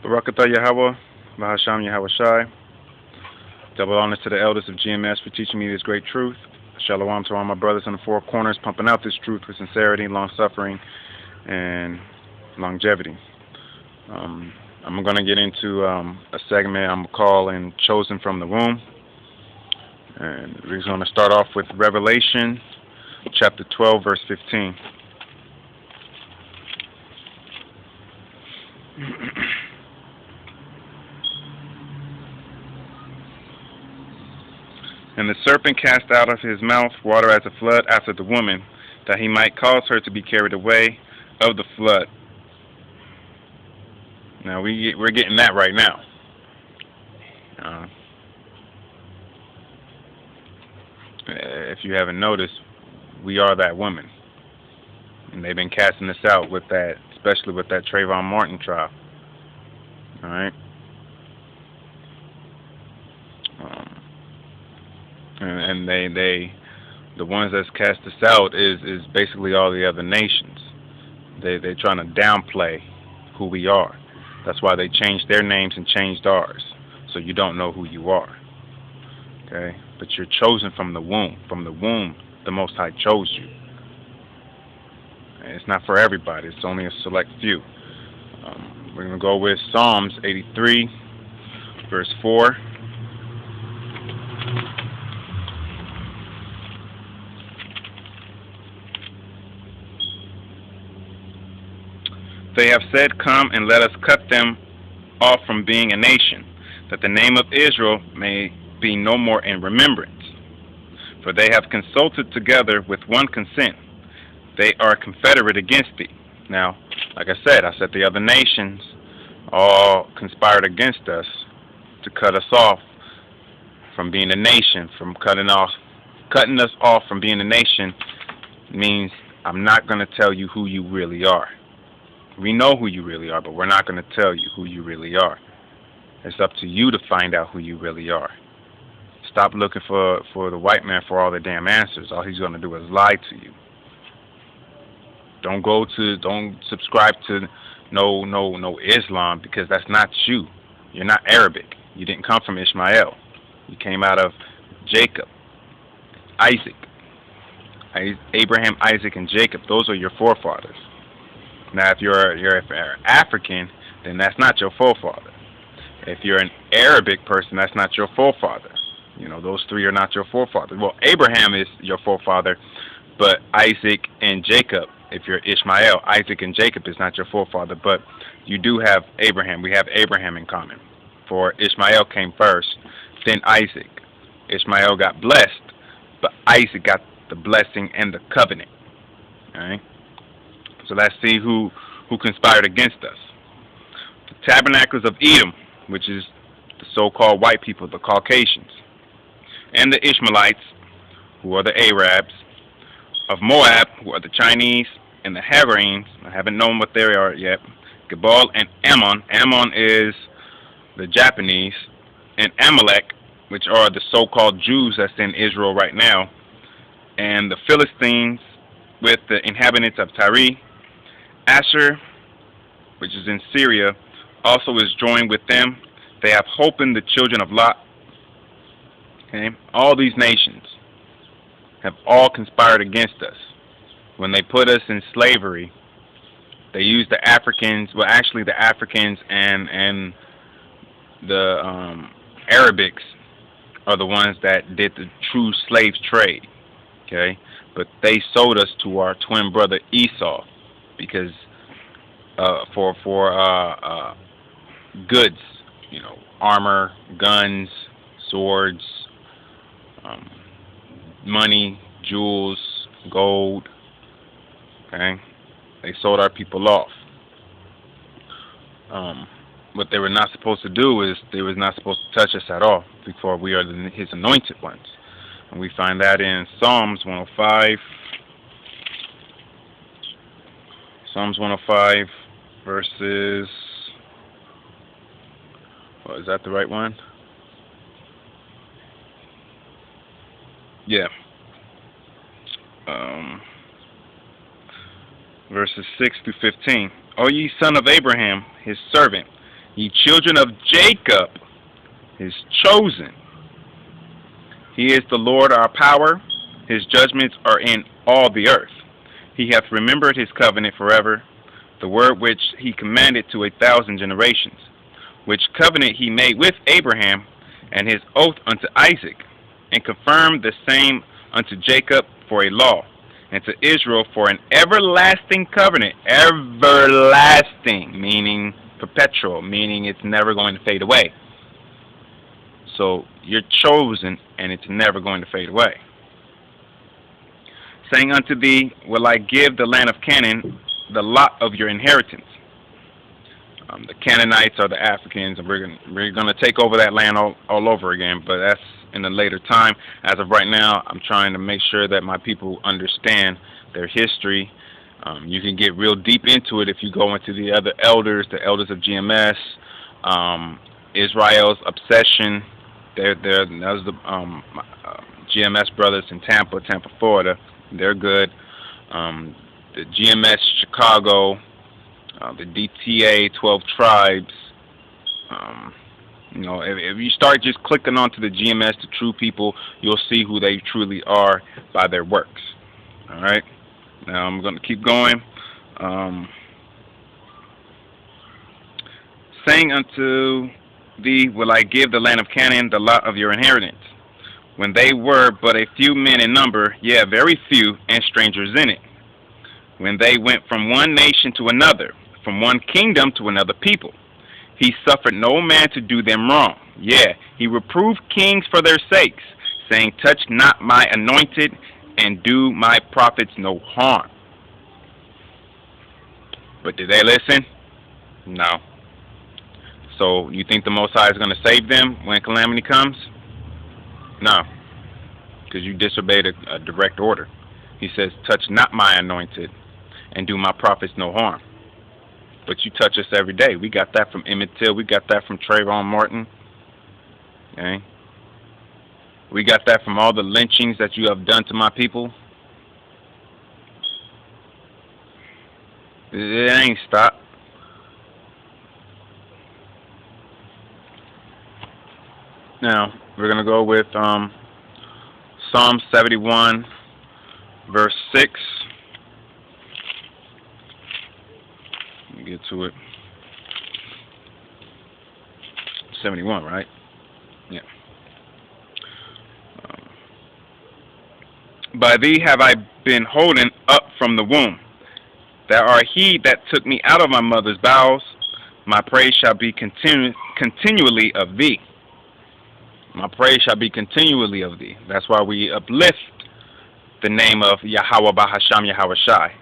Barakatah Yahweh, Bahasham Yahweh Shai. Double honors to the elders of GMS for teaching me this great truth. Shalom to all my brothers in the four corners, pumping out this truth with sincerity, long suffering, and longevity. I'm going to get into a segment I'm calling Chosen from the Womb. And we're going to start off with Revelation chapter 12, verse 15. And the serpent cast out of his mouth water as a flood after the woman, that he might cause her to be carried away of the flood. Now we're getting that right now. If you haven't noticed, we are that woman, and they've been casting us out with that, especially with that Trayvon Martin trial. All right. And the ones that's cast us out is basically all the other nations. They're trying to downplay who we are. That's why they changed their names and changed ours, so you don't know who you are. Okay, but you're chosen from the womb. From the womb, the Most High chose you. And it's not for everybody. It's only a select few. We're gonna go with Psalms 83, verse 4. They have said, "Come and let us cut them off from being a nation, that the name of Israel may be no more in remembrance. For they have consulted together with one consent. They are confederate against thee." Now, like I said the other nations all conspired against us to cut us off from being a nation. Cutting us off from being a nation means I'm not going to tell you who you really are. We know who you really are, but we're not going to tell you who you really are. It's up to you to find out who you really are. Stop looking for the white man for all the damn answers. All he's going to do is lie to you. Don't subscribe to no Islam, because that's not you. You're not Arabic. You didn't come from Ishmael. You came out of Jacob, Isaac, Abraham, Isaac, and Jacob. Those are your forefathers. Now, if you're African, then that's not your forefather. If you're an Arabic person, that's not your forefather. You know, those three are not your forefathers. Well, Abraham is your forefather, but Isaac and Jacob, if you're Ishmael, Isaac and Jacob is not your forefather, but you do have Abraham. We have Abraham in common. For Ishmael came first, then Isaac. Ishmael got blessed, but Isaac got the blessing and the covenant. All right? So let's see who conspired against us. The tabernacles of Edom, which is the so-called white people, the Caucasians, and the Ishmaelites, who are the Arabs, of Moab, who are the Chinese, and the Havarenes, I haven't known what they are yet, Gebal and Ammon. Ammon is the Japanese, and Amalek, which are the so-called Jews that's in Israel right now, and the Philistines with the inhabitants of Tyre. Asher, which is in Syria, also is joined with them. They have hope in the children of Lot. Okay? All these nations have all conspired against us. When they put us in slavery, they used the Africans, well actually the Africans and the Arabics are the ones that did the true slave trade. Okay? But they sold us to our twin brother Esau, because for goods, armor, guns, swords, money, jewels, gold. Okay, they sold our people off. What they were not supposed to do is they was not supposed to touch us at all, before we are His anointed ones, and we find that in Psalms 105. Psalms 105, verses, is that the right one? Yeah. Verses 6 through 15. O ye son of Abraham, his servant, Ye children of Jacob, his chosen. He is the Lord our power. His judgments are in all the earth. He hath remembered his covenant forever, the word which he commanded to 1,000 generations, which covenant he made with Abraham, and his oath unto Isaac, and confirmed the same unto Jacob for a law, and to Israel for an everlasting covenant. Everlasting, meaning perpetual, meaning it's never going to fade away. So you're chosen, and it's never going to fade away. Saying unto thee, will I give the land of Canaan, the lot of your inheritance. The Canaanites are the Africans, and we're going to take over that land all over again, but that's in a later time. As of right now, I'm trying to make sure that my people understand their history. You can get real deep into it if you go into the other elders, the elders of GMS, Israel's Obsession. That was the GMS brothers in Tampa, Florida. They're good. The GMS Chicago, the DTA 12 Tribes. You know, if you start just clicking onto the GMS, the true people, you'll see who they truly are by their works. All right. Now I'm going to keep going. Saying unto thee, will I give the land of Canaan, the lot of your inheritance, when they were but a few men in number, yea, very few, and strangers in it. When they went from one nation to another, from one kingdom to another people. He suffered no man to do them wrong. Yea, he reproved kings for their sakes, saying, touch not my anointed, and do my prophets no harm. But did they listen? No. So you think the Most High is going to save them when calamity comes? No. Because you disobeyed a direct order. He says, touch not my anointed, and do my prophets no harm. But you touch us every day. We got that from Emmett Till. We got that from Trayvon Martin. Okay? We got that from all the lynchings that you have done to my people. It ain't stopped. Now, we're going to go with Psalm 71, verse 6. Let me get to it. 71, right? Yeah. By thee have I been holden up from the womb. Thou art he that took me out of my mother's bowels. My praise shall be continually of thee. My praise shall be continually of thee. That's why we uplift the name of Yahweh Bahasham Yahweh Shai.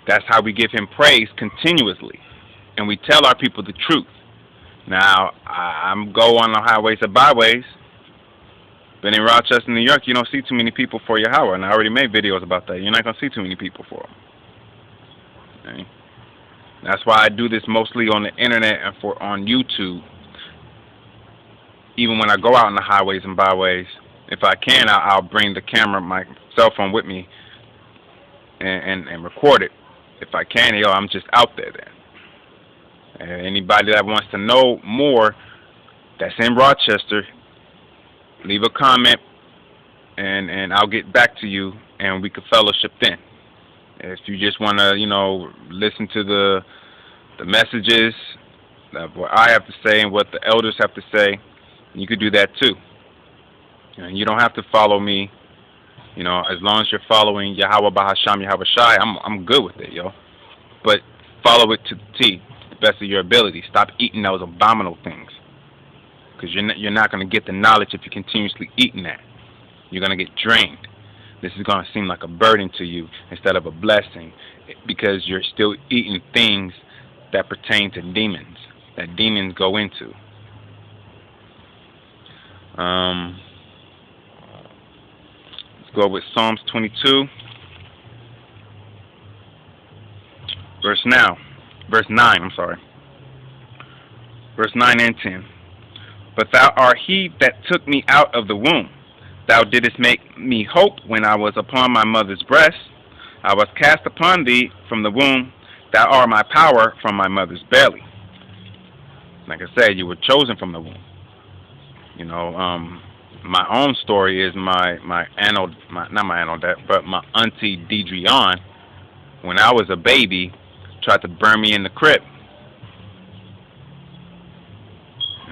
That's how we give him praise continuously. And we tell our people the truth. Now, I'm go on the highways and byways. But in Rochester, New York, you don't see too many people for Yahweh. And I already made videos about that. You're not going to see too many people for him. Okay? That's why I do this mostly on the internet and on YouTube. Even when I go out on the highways and byways, if I can, I'll bring the camera, my cell phone with me and record it. If I can, I'm just out there then. And anybody that wants to know more that's in Rochester, leave a comment and I'll get back to you and we can fellowship then. If you just want to, listen to the messages of what I have to say and what the elders have to say, you could do that too. And you don't have to follow me, as long as you're following Yahweh Bahasham Yahweh Shai, I'm good with it, yo. But follow it to the T, the best of your ability. Stop eating those abominable things. Because you're not going to get the knowledge if you're continuously eating that. You're going to get drained. This is going to seem like a burden to you instead of a blessing, because you're still eating things that pertain to demons, that demons go into. Let's go with Psalms 22, verse 9. Verse 9 and 10. But thou art he that took me out of the womb. Thou didst make me hope when I was upon my mother's breast. I was cast upon thee from the womb. Thou art my power from my mother's belly. Like I said, you were chosen from the womb. You know, my own story is not my anodette, but my auntie Deidreon, when I was a baby, tried to burn me in the crib.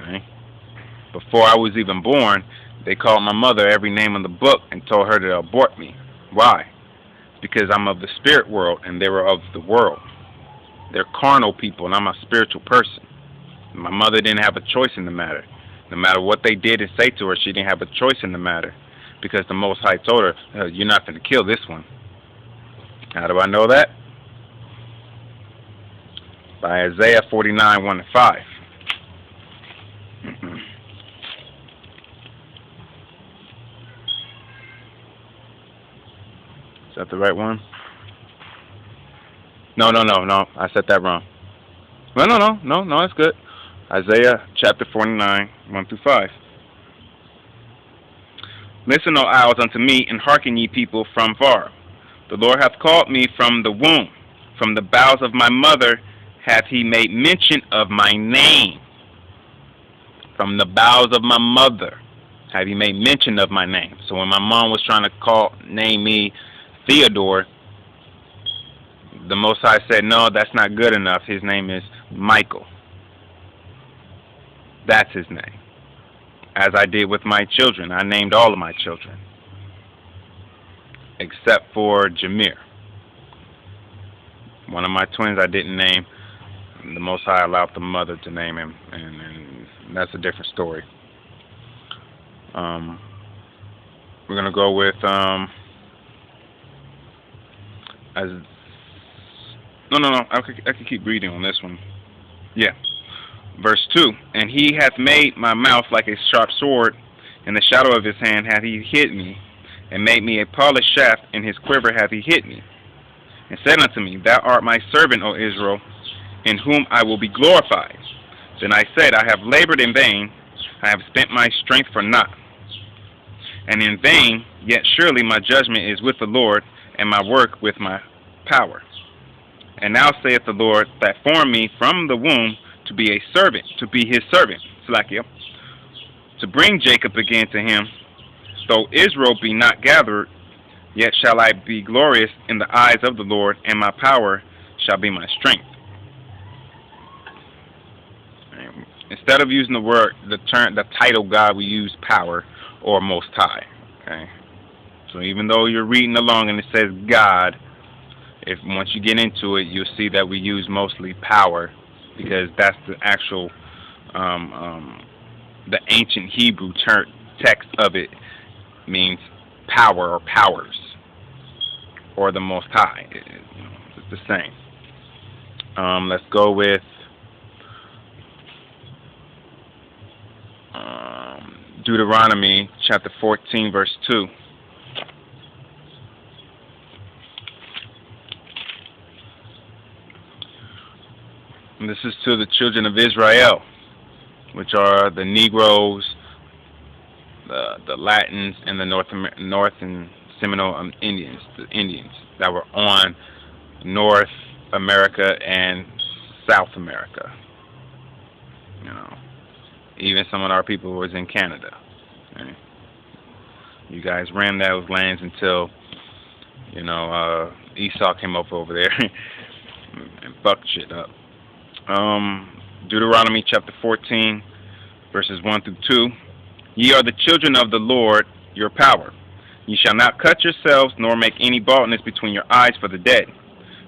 Okay? Before I was even born, they called my mother every name in the book and told her to abort me. Why? Because I'm of the spirit world and they were of the world. They're carnal people and I'm a spiritual person. My mother didn't have a choice in the matter. No matter what they did and say to her, she didn't have a choice in the matter because the Most High told her, you're not going to kill this one. How do I know that? By Isaiah 49, 1 and 5. Is that the right one? No. I said that wrong. No, it's good. Isaiah chapter 49, 1 through 5. Listen, O isles, unto me, and hearken, ye people from far. The Lord hath called me from the womb. From the bowels of my mother hath he made mention of my name. From the bowels of my mother have he made mention of my name. So when my mom was trying to name me Theodore, the Most High said, no, that's not good enough. His name is Michael. That's his name. As I did with my children. I named all of my children. Except for Jameer. One of my twins I didn't name. The Most High allowed the mother to name him. And that's a different story. We're going to go with... I could keep reading on this one. Yeah. Verse 2, and he hath made my mouth like a sharp sword, in the shadow of his hand hath he hid me, and made me a polished shaft, in his quiver hath he hid me. And said unto me, Thou art my servant, O Israel, in whom I will be glorified. Then I said, I have labored in vain, I have spent my strength for naught. And in vain, yet surely my judgment is with the Lord, and my work with my power. And now saith the Lord, that formed me from the womb, to be a servant, to be his servant, Slakia, to bring Jacob again to him. Though Israel be not gathered, yet shall I be glorious in the eyes of the Lord, and my power shall be my strength. Instead of using the title God, we use power or Most High. Okay, so even though you're reading along and it says God, once you get into it, you'll see that we use mostly power. Because that's the actual, the ancient Hebrew text of it means power or powers, or the Most High. It's the same. Let's go with Deuteronomy chapter 14, verse 2. And this is to the children of Israel, which are the Negroes, the Latins, and the North and Seminole Indians, the Indians that were on North America and South America. You know, even some of our people was in Canada. Okay? You guys ran those lands until, Esau came up over there and fucked shit up. Deuteronomy chapter 14, verses 1 through 2. Ye are the children of the Lord, your power. Ye shall not cut yourselves, nor make any baldness between your eyes for the dead.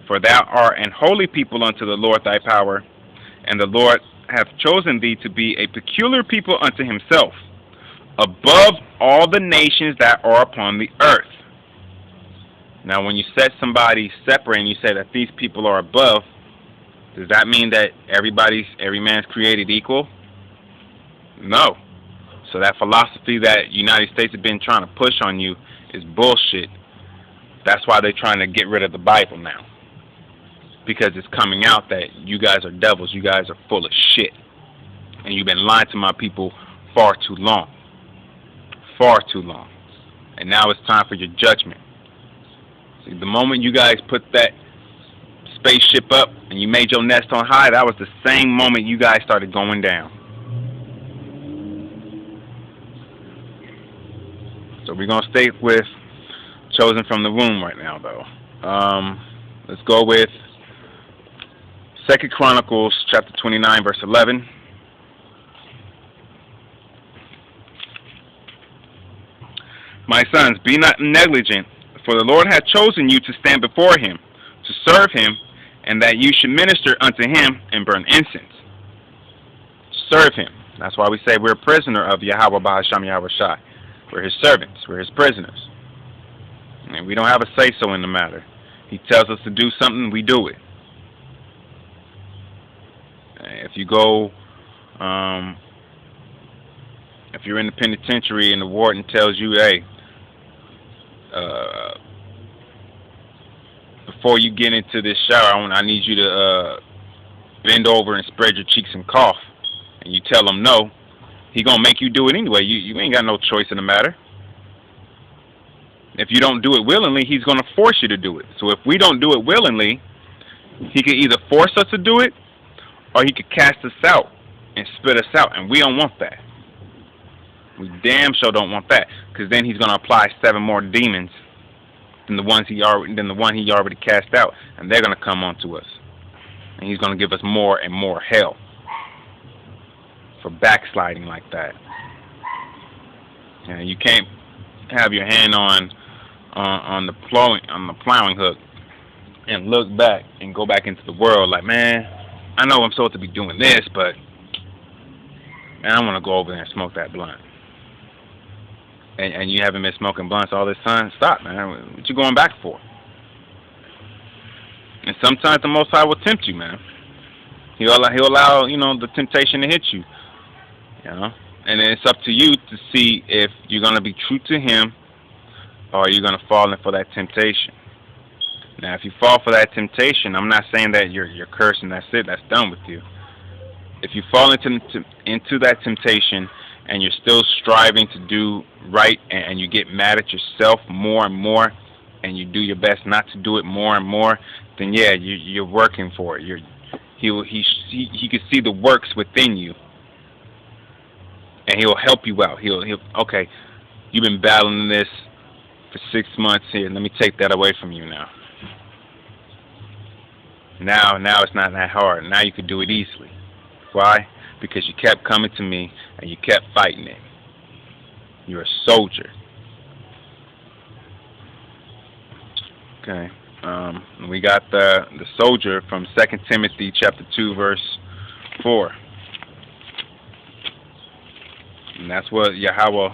For thou art an holy people unto the Lord thy power, and the Lord hath chosen thee to be a peculiar people unto himself, above all the nations that are upon the earth. Now, when you set somebody separate and you say that these people are above, does that mean that every man's created equal? No. So that philosophy that United States have been trying to push on you is bullshit. That's why they're trying to get rid of the Bible now. Because it's coming out that you guys are devils, you guys are full of shit. And you've been lying to my people far too long. Far too long. And now it's time for your judgment. See, the moment you guys put that spaceship up and you made your nest on high, that was the same moment you guys started going down. So we're going to stay with chosen from the womb right now, though. Let's go with 2 Chronicles chapter 29, verse 11. My sons, be not negligent, for the Lord hath chosen you to stand before him, to serve him, and that you should minister unto him and burn incense. Serve him. That's why we say we're a prisoner of Yahweh Bahasham Yahweh Shai. We're his servants. We're his prisoners. And we don't have a say-so in the matter. He tells us to do something, we do it. If you go, if you're in the penitentiary and the warden tells you, hey, before you get into this shower, I need you to bend over and spread your cheeks and cough, and you tell him no, he gonna make you do it anyway. You ain't got no choice in the matter. If you don't do it willingly, he's gonna force you to do it. So if we don't do it willingly, he could either force us to do it, or he could cast us out and spit us out, and we don't want that. We damn sure don't want that, because then he's gonna apply 7 more demons than the one he already cast out, and they're gonna come onto us, and he's gonna give us more and more hell for backsliding like that. And you can't have your hand on the plowing hook and look back and go back into the world like, man, I know I'm supposed to be doing this, but man, I want to go over there and smoke that blunt. And you haven't been smoking blunts all this time. Stop, man. What you going back for? And sometimes the Most High will tempt you, man. He'll allow the temptation to hit you. And it's up to you to see if you're gonna be true to him, or you're gonna fall in for that temptation. Now, if you fall for that temptation, I'm not saying that you're cursed and that's it. That's done with you. If you fall into that temptation and you're still striving to do right, and you get mad at yourself more and more, and you do your best not to do it more and more, then yeah, you're working for it. He can see the works within you, and he'll help you out. He'll okay, you've been battling this for 6 months here. Let me take that away from you now. Now it's not that hard. Now you can do it easily. Why? Because you kept coming to me and you kept fighting it. You're a soldier. Okay. We got the soldier from 2 Timothy chapter 2, verse 4. And that's what Yahweh,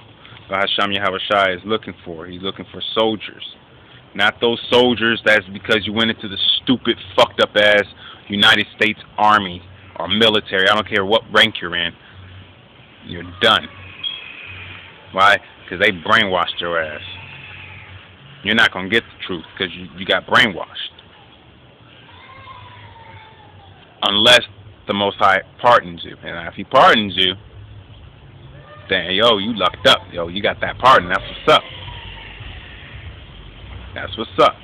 Bahasham Yahweh Shai is looking for. He's looking for soldiers. Not those soldiers that's because you went into the stupid, fucked up ass United States Army or military. I don't care what rank you're in. You're done. Why? Because they brainwashed your ass. You're not going to get the truth because you got brainwashed. Unless the Most High pardons you. And if he pardons you, then, yo, you lucked up. Yo, you got that pardon. That's what's up. That's what's up.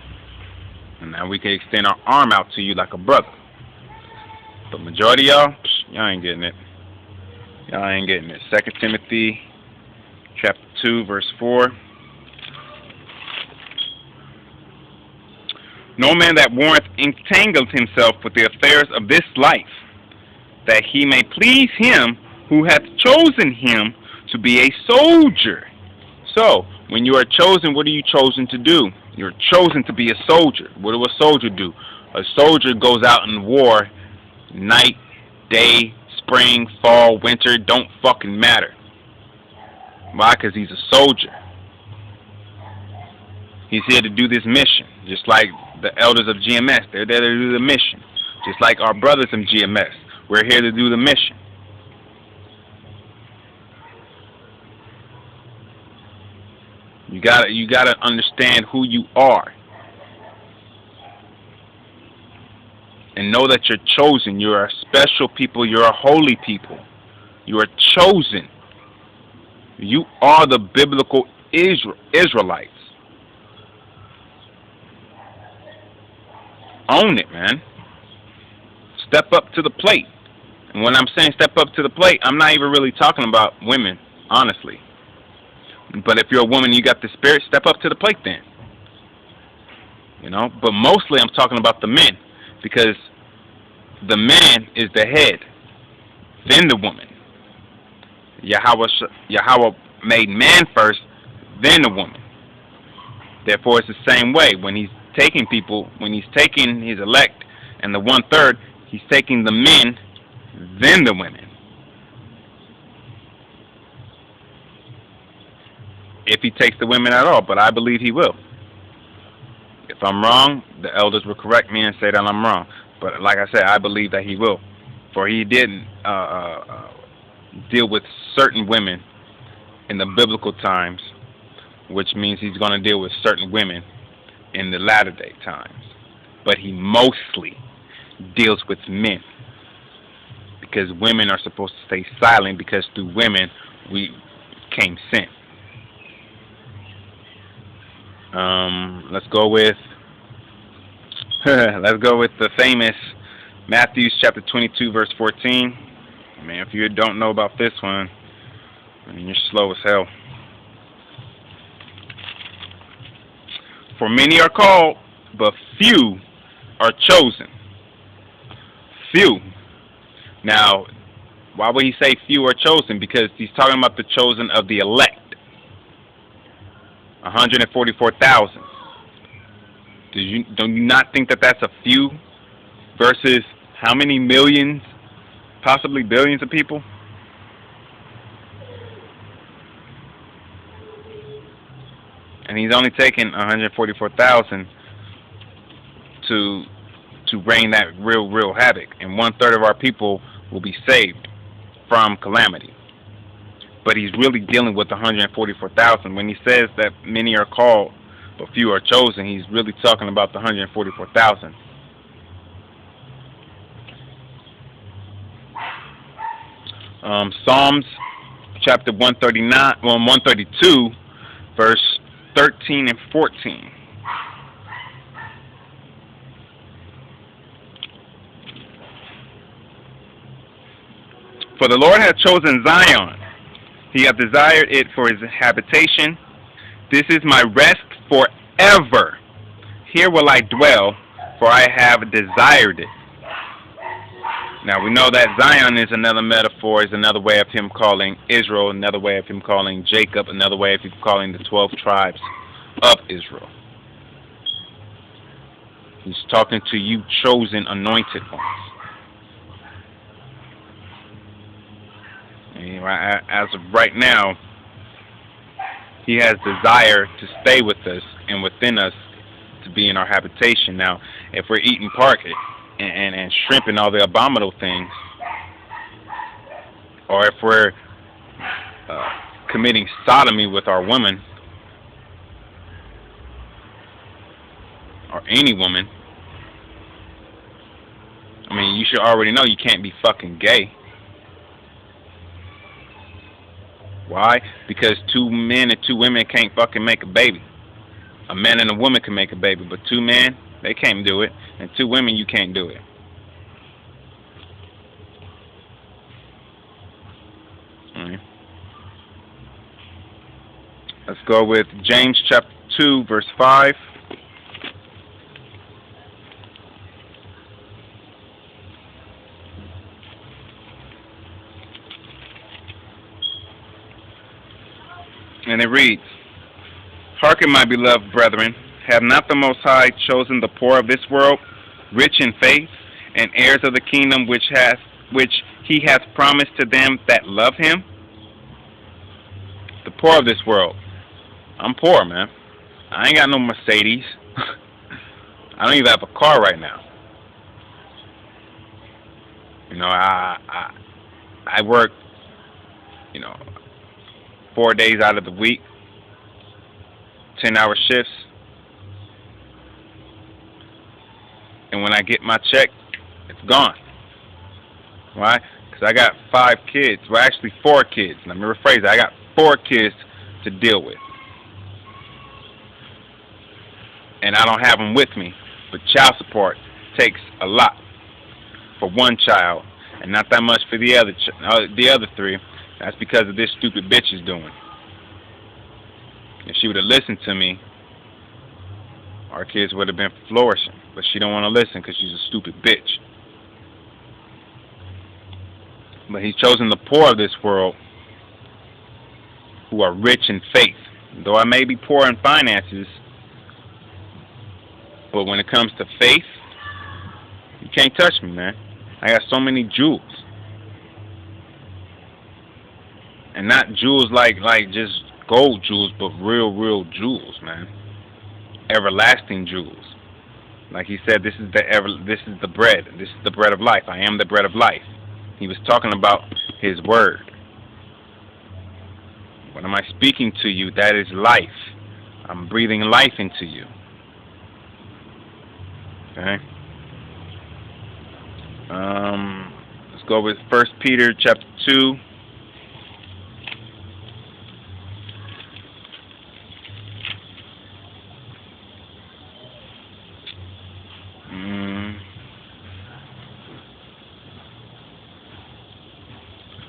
And now we can extend our arm out to you like a brother. But majority of y'all ain't getting it. Y'all ain't getting it. 2 Timothy chapter 2, verse 4. No man that warreth entangled himself with the affairs of this life, that he may please him who hath chosen him to be a soldier. So, when you are chosen, what are you chosen to do? You're chosen to be a soldier. What do a soldier do? A soldier goes out in war, night, day, spring, fall, winter, don't fucking matter. Why? Because he's a soldier. He's here to do this mission, just like the elders of GMS. They're there to do the mission. Just like our brothers in GMS. We're here to do the mission. You gotta understand who you are. And know that you're chosen. You're a special people. You're a holy people. You are chosen. You are the biblical Israelites. Own it, man. Step up to the plate. And when I'm saying step up to the plate, I'm not even really talking about women, honestly. But if you're a woman and you got the spirit, step up to the plate then. But mostly I'm talking about the men, because the man is the head, then the woman. Yahweh made man first, then the woman. Therefore, it's the same way. When he's taking people, when he's taking his elect and the 1/3, he's taking the men, then the women. If he takes the women at all, but I believe he will. If I'm wrong, the elders will correct me and say that I'm wrong. But like I said, I believe that he will. For he didn't deal with certain women in the biblical times, which means he's going to deal with certain women in the latter day times. But he mostly deals with men, because women are supposed to stay silent, because through women we came sin. Let's go with the famous Matthew chapter 22 verse 14. Man, if you don't know about this one, you're slow as hell. For many are called, but few are chosen. Few. Now, why would he say few are chosen? Because he's talking about the chosen of the elect. 144,000. Do you not think that that's a few versus how many millions, possibly billions of people? And he's only taken 144,000 to reign that real havoc, and 1/3 of our people will be saved from calamity. But he's really dealing with 144,000. When he says that many are called, but few are chosen, he's really talking about the 144,000. Psalms chapter 132, verse 13 and 14. For the Lord hath chosen Zion. He hath desired it for his habitation. This is my rest forever. Here will I dwell, for I have desired it. Now we know that Zion is another metaphor, is another way of him calling Israel, another way of him calling Jacob, another way of him calling the 12 tribes of Israel. He's talking to you chosen, anointed ones. As of right now, he has desire to stay with us and within us to be in our habitation. Now, if we're eating pork and shrimp and all the abominable things, or if we're committing sodomy with our woman, or any woman, I mean, you should already know you can't be fucking gay. Why? Because 2 men and 2 women can't fucking make a baby. A man and a woman can make a baby, but 2 men, they can't do it. And 2 women, you can't do it. Alright. Let's go with James chapter 2, verse 5. And it reads, Hearken, my beloved brethren, have not the Most High chosen the poor of this world, rich in faith, and heirs of the kingdom which he hath promised to them that love him? The poor of this world. I'm poor, man. I ain't got no Mercedes. I don't even have a car right now. I work, 4 days out of the week, 10-hour shifts. And when I get my check, it's gone. Why? Because I got 5 kids. Well, actually 4 kids. Let me rephrase that. I got 4 kids to deal with. And I don't have them with me. But child support takes a lot. for one child and not that much for the other three, that's because of this stupid bitch is doing. If she would have listened to me, our kids would have been flourishing. But she don't want to listen because she's a stupid bitch. But he's chosen the poor of this world who are rich in faith. Though I may be poor in finances, but when it comes to faith, you can't touch me, man. I got so many jewels. And not jewels like just gold jewels, but real jewels, man. Everlasting jewels. Like he said, this is the bread. This is the bread of life. I am the bread of life. He was talking about his word. What am I speaking to you? That is life. I'm breathing life into you. Okay. Let's go with 1 Peter chapter 2.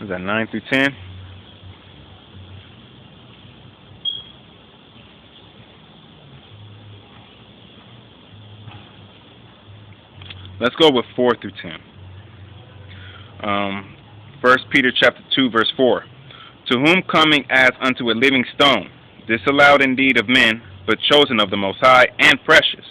Is that 9 through 10? Let's go with 4 through 10. 1 Peter chapter 2, verse 4. To whom coming as unto a living stone, disallowed indeed of men, but chosen of the Most High, and precious.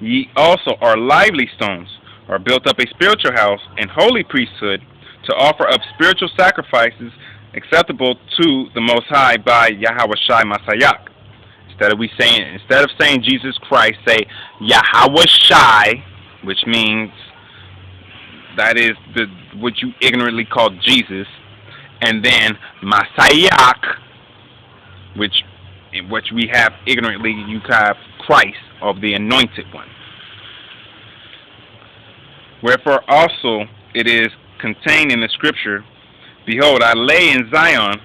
Ye also are lively stones, are built up a spiritual house, and holy priesthood, to offer up spiritual sacrifices acceptable to the Most High by Yahweh Shai Masayak. Instead of saying Jesus Christ, say Yahweh Shai, which means that is what you ignorantly call Jesus, and then Masayak, which we have ignorantly, you have Christ, of the Anointed One. Wherefore also it is contained in the Scripture, behold, I lay in Zion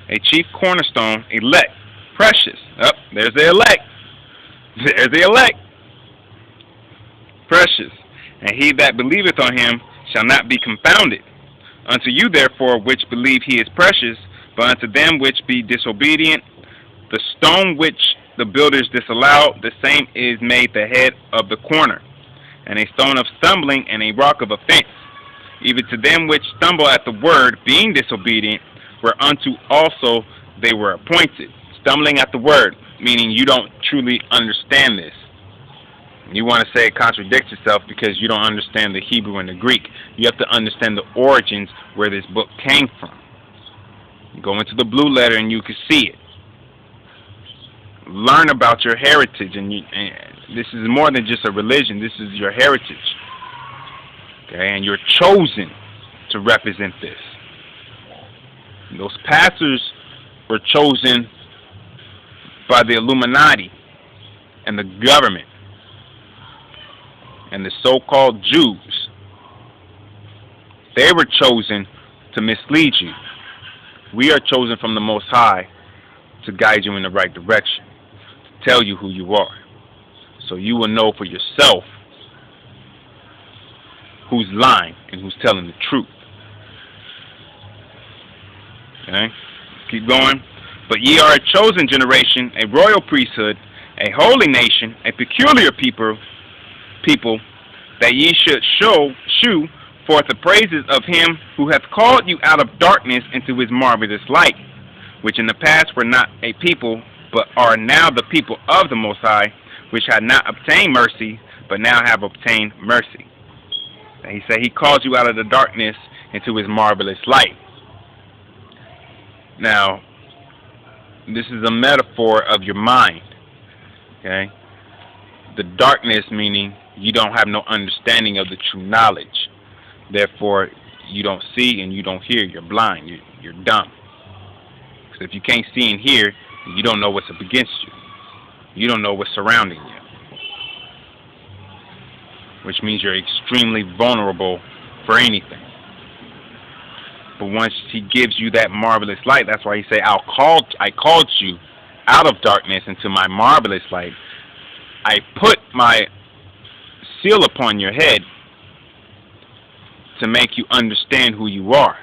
a chief cornerstone, elect, precious. Oh, there's the elect. There's the elect. Precious. And he that believeth on him shall not be confounded. Unto you therefore which believe he is precious, but unto them which be disobedient, the stone which the builders disallowed, the same is made the head of the corner, and a stone of stumbling and a rock of offense. Even to them which stumble at the word, being disobedient, whereunto also they were appointed. Stumbling at the word, meaning you don't truly understand this. You want to say it contradicts itself because you don't understand the Hebrew and the Greek. You have to understand the origins where this book came from. You go into the blue letter and you can see it. Learn about your heritage, and this is more than just a religion. This is your heritage. Okay, and you're chosen to represent this. And those pastors were chosen by the Illuminati and the government and the so-called Jews. They were chosen to mislead you. We are chosen from the Most High to guide you in the right direction, to tell you who you are, so you will know for yourself who's lying and who's telling the truth. Okay? Keep going. But ye are a chosen generation, a royal priesthood, a holy nation, a peculiar people, that ye should shew forth the praises of him who hath called you out of darkness into his marvelous light, which in the past were not a people, but are now the people of the Most High, which had not obtained mercy, but now have obtained mercy. And he said he calls you out of the darkness into his marvelous light. Now, this is a metaphor of your mind. Okay? The darkness meaning you don't have no understanding of the true knowledge. Therefore, you don't see and you don't hear. You're blind. You're dumb. So if you can't see and hear, you don't know what's up against you. You don't know what's surrounding you. Which means you're extremely vulnerable for anything. But once he gives you that marvelous light, that's why he say, I called you out of darkness into my marvelous light. I put my seal upon your head to make you understand who you are.